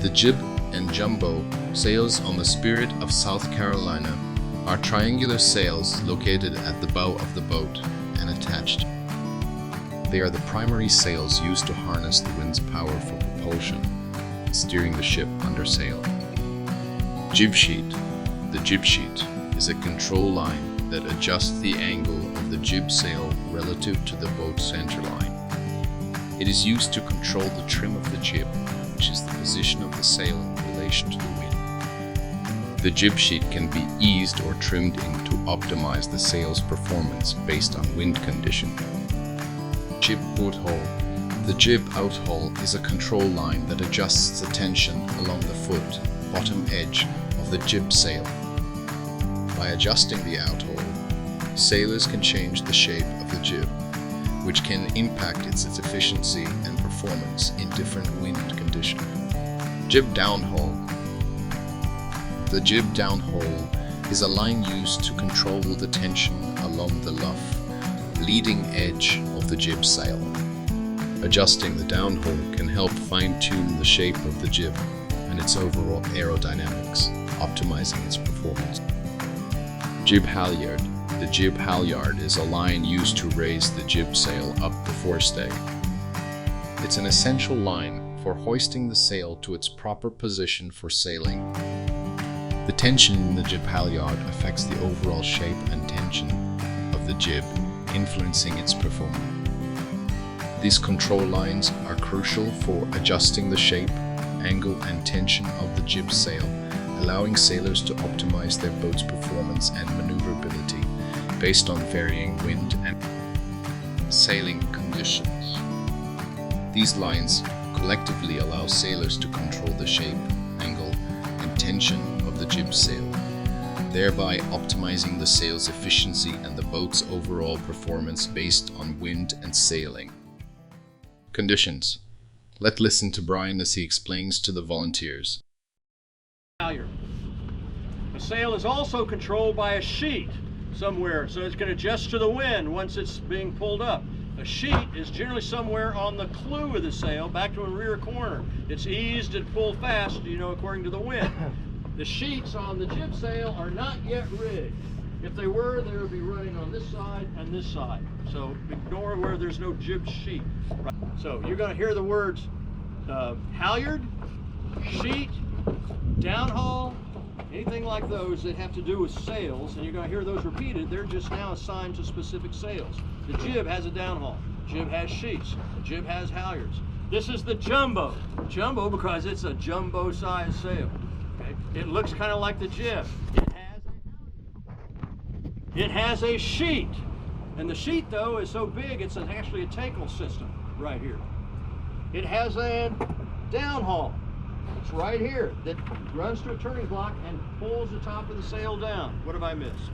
The jib and jumbo sails on the Spirit of South Carolina are triangular sails located at the bow of the boat and attached. They are the primary sails used to harness the wind's power for propulsion, steering the ship under sail. Jib sheet. The jib sheet is a control line that adjusts the angle of the jib sail relative to the boat's center line. It is used to control the trim of the jib, which is the position of the sail in relation to the wind. The jib sheet can be eased or trimmed in to optimize the sail's performance based on wind condition. Jib outhole. The jib outhole is a control line that adjusts the tension along the foot, bottom edge of the jib sail. By adjusting the outhole, sailors can change the shape of the jib, which can impact its efficiency and performance in different wind conditions. Jib downhaul. The jib downhaul is a line used to control the tension along the luff, leading edge of the jib sail. Adjusting the downhaul can help fine-tune the shape of the jib and its overall aerodynamics, optimizing its performance. Jib halyard. The jib halyard is a line used to raise the jib sail up the forestay. It's an essential line for hoisting the sail to its proper position for sailing. The tension in the jib halyard affects the overall shape and tension of the jib, influencing its performance. These control lines are crucial for adjusting the shape, angle, and tension of the jib sail, allowing sailors to optimize their boat's performance and maneuverability based on varying wind and sailing conditions. These lines collectively allow sailors to control the shape, angle, and tension of the jib sail, thereby optimizing the sail's efficiency and the boat's overall performance based on wind and sailing conditions. Let's listen to Brian as he explains to the volunteers. A sail is also controlled by a sheet somewhere, so it can adjust to the wind once it's being pulled up. A sheet is generally somewhere on the clew of the sail, back to a rear corner. It's eased and pulled fast, according to the wind. The sheets on the jib sail are not yet rigged. If they were, they would be running on this side and this side. So ignore where there's no jib sheet. Right. So you're going to hear the words halyard, sheet, downhaul, anything like those that have to do with sails, and you're going to hear those repeated. They're just now assigned to specific sails. The jib has a downhaul. Jib has sheets. The jib has halyards. This is the jumbo. Jumbo because it's a jumbo-sized sail. Okay? It looks kind of like the jib. It has a sheet, and the sheet though is so big it's actually a tackle system right here. It has a downhaul. It's right here that runs to a turning block and pulls the top of the sail down. What have I missed?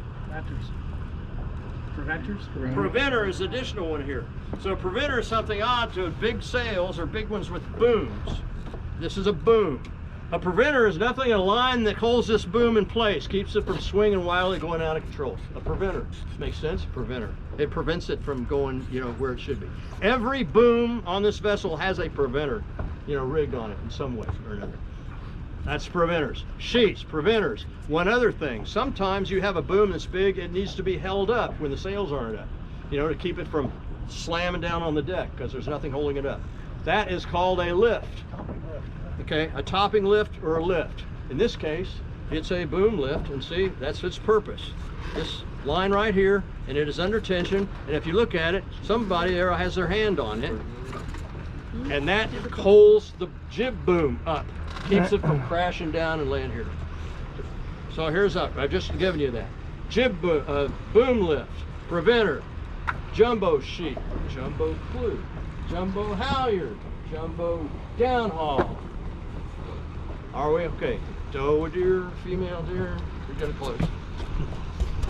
Preventers? Preventer is the additional one here. So a preventer is something odd to big sails or big ones with booms. This is a boom. A preventer is nothing, a line that holds this boom in place, keeps it from swinging wildly, going out of control. A preventer. Makes sense? Preventer. It prevents it from going, where it should be. Every boom on this vessel has a preventer, rigged on it in some way or another. That's preventers. Sheets, preventers. One other thing, sometimes you have a boom that's big, it needs to be held up when the sails aren't up, to keep it from slamming down on the deck because there's nothing holding it up. That is called a lift. Okay, a topping lift or a lift. In this case, it's a boom lift, and see, that's its purpose. This line right here, and it is under tension, and if you look at it, somebody there has their hand on it, and that holds the jib boom up, keeps it from crashing down and laying here. So here's up, I've just given you that. Jib boom lift, preventer, jumbo sheet, jumbo clew, jumbo halyard, jumbo downhaul. Are we okay? Doe deer, female deer, we're getting close.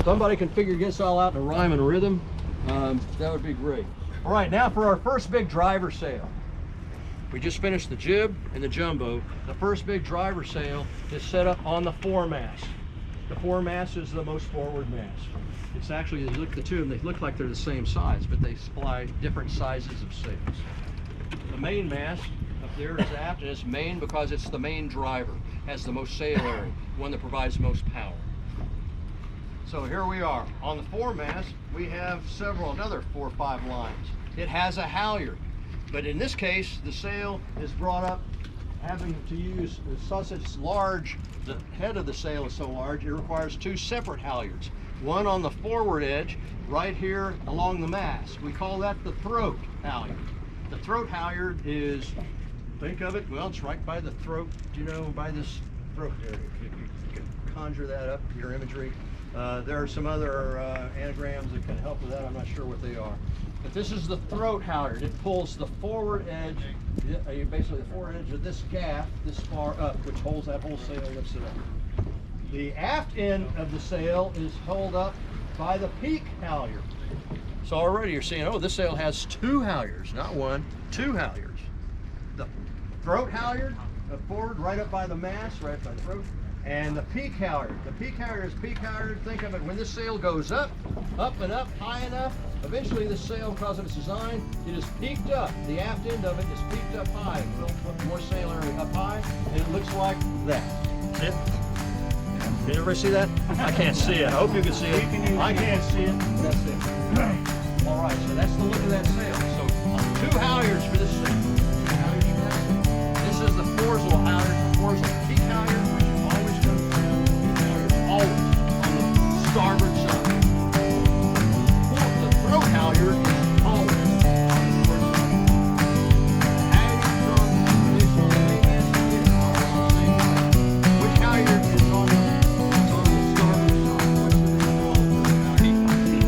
Somebody can figure this all out in a rhyme and a rhythm, that would be great. All right, now for our first big driver sail. We just finished the jib and the jumbo. The first big driver sail is set up on the foremast. The foremast is the most forward mast. It's actually, you look at the two of them, they look like they're the same size, but they supply different sizes of sails. The main mast, the there is aft, and it's main because it's the main driver, has the most sail area, one that provides most power. So here we are. On the foremast, we have another 4 or 5 lines. It has a halyard, but in this case, the sail is brought up having to use, such it's large, the head of the sail is so large, it requires 2 separate halyards. One on the forward edge, right here along the mast. We call that the throat halyard. The throat halyard is, think of it, well, it's right by the throat, you know, by this throat area. If you can conjure that up, your imagery. There are some other anagrams that can help with that. I'm not sure what they are. But this is the throat halyard. It pulls the forward edge, basically the forward edge of this gaff this far up, which holds that whole sail, lifts it up. The aft end of the sail is held up by the peak halyard. So already you're seeing, oh, this sail has 2 halyards, not 1, 2 halyards. The throat halyard forward, right up by the mast, right by the throat. And the peak halyard. The peak halyard is peak halyard. Think of it when this sail goes up and up, high enough. Eventually, this sail, because of its design, it is peaked up. The aft end of it is peaked up high. We'll put more sail area up high, and it looks like that. See it? Can everybody see that? I can't see it. I hope you can see it. I can't see it. That's it. All right. So that's the look of that sail. So 2 halyards for this sail. 2 halyards for that sail. This is the foresail halyard. The foresail peak halyard. Always on the starboard side. The throat halyard is always on the port side. The halyards on the mainmast here are on the same way. Which halyard is on the starboard side? What's the name called?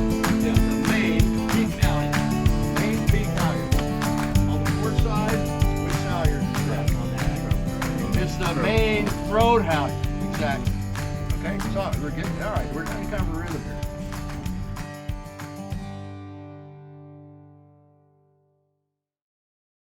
Yeah, the main peak halyard. Main peak halyard. On the port side, which halyard is that on that? It's the main throat halyard. Exactly. Okay, so we're getting, all right, we're kind of rhythm here.